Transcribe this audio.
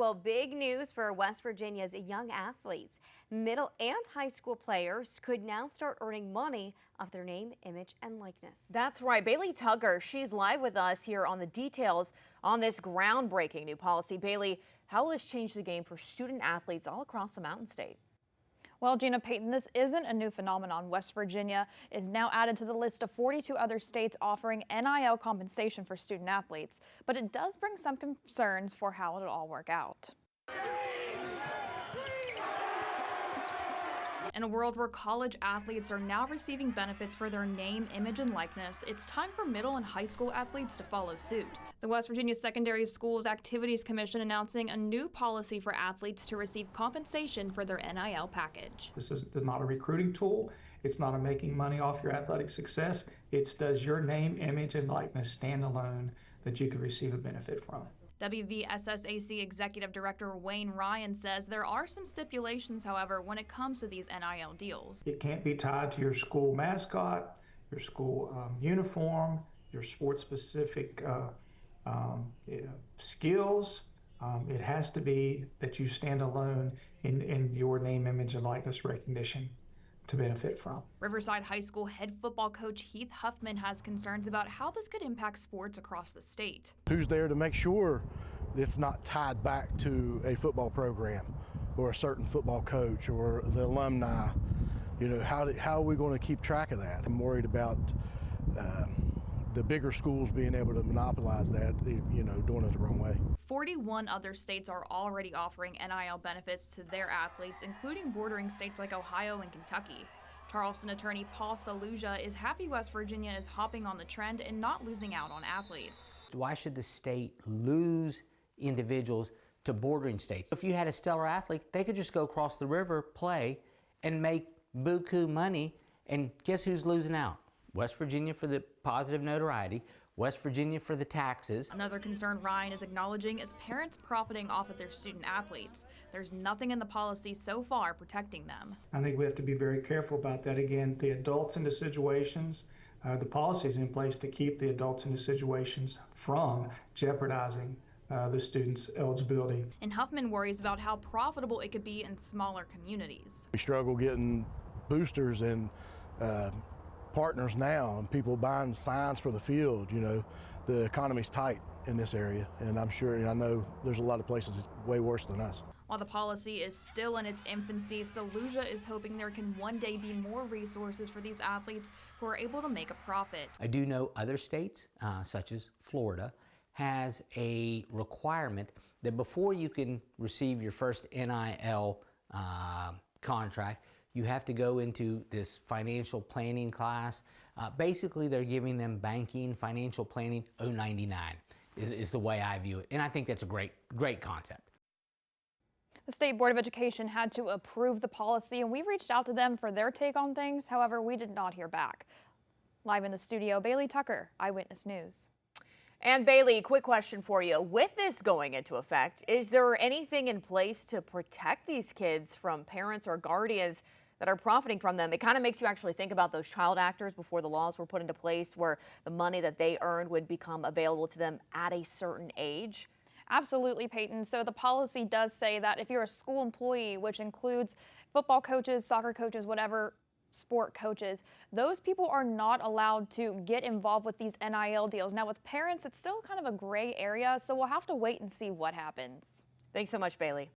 Well, big news for West Virginia's young athletes. Middle and high school players could now start earning money off their name, image, and likeness. That's right. Bailey Tugger, she's live with us here on the details on this groundbreaking new policy. Bailey, how will this change the game for student athletes all across the Mountain State? Well, Gina, Peyton, this isn't a new phenomenon. West Virginia is now added to the list of 42 other states offering NIL compensation for student athletes, but it does bring some concerns for how it'll all work out. In a world where college athletes are now receiving benefits for their name, image, and likeness, it's time for middle and high school athletes to follow suit. The West Virginia Secondary Schools Activities Commission announcing a new policy for athletes to receive compensation for their NIL package. This is not a recruiting tool. It's not a making money off your athletic success. It's does your name, image, and likeness stand alone that you could receive a benefit from. WVSSAC Executive Director Wayne Ryan says there are some stipulations, however, when it comes to these NIL deals. It can't be tied to your school mascot, your school uniform, your sports-specific skills. It has to be that you stand alone in your name, image, and likeness recognition to benefit from. Riverside High School head football coach Heath Huffman has concerns about how this could impact sports across the state. Who's there to make sure it's not tied back to a football program or a certain football coach or the alumni? You know, how are we going to keep track of that? I'm worried about the bigger schools being able to monopolize that, you know, doing it the wrong way. 41 other states are already offering NIL benefits to their athletes, including bordering states like Ohio and Kentucky. Charleston attorney Paul Saluja is happy West Virginia is hopping on the trend and not losing out on athletes. Why should the state lose individuals to bordering states? If you had a stellar athlete, they could just go across the river, play, and make buku money, and guess who's losing out? West Virginia for the positive notoriety, West Virginia for the taxes. Another concern Ryan is acknowledging is parents profiting off of their student athletes. There's nothing in the policy so far protecting them. I think we have to be very careful about that. Again, the adults in the situations, the policies in place to keep the adults in the situations from jeopardizing the student's eligibility. And Huffman worries about how profitable it could be in smaller communities. We struggle getting boosters and partners now, and people buying signs for the field. You know, the economy's tight in this area, and I'm sure, and I know there's a lot of places way worse than us. While the policy is still in its infancy, Saluja is hoping there can one day be more resources for these athletes who are able to make a profit. I do know other states, such as Florida, has a requirement that before you can receive your first NIL contract, you have to go into this financial planning class. Basically, they're giving them banking, financial planning 099 is the way I view it. And I think that's a great concept. The State Board of Education had to approve the policy, and we reached out to them for their take on things. However, we did not hear back. Live in the studio, Bailey Tucker, Eyewitness News. And Bailey, quick question for you. With this going into effect, is there anything in place to protect these kids from parents or guardians that are profiting from them? It kind of makes you actually think about those child actors before the laws were put into place, where the money that they earned would become available to them at a certain age. Absolutely, Peyton. So the policy does say that if you're a school employee, which includes football coaches, soccer coaches, whatever sport coaches, those people are not allowed to get involved with these NIL deals. Now with parents, it's still kind of a gray area, so we'll have to wait and see what happens. Thanks so much, Bailey.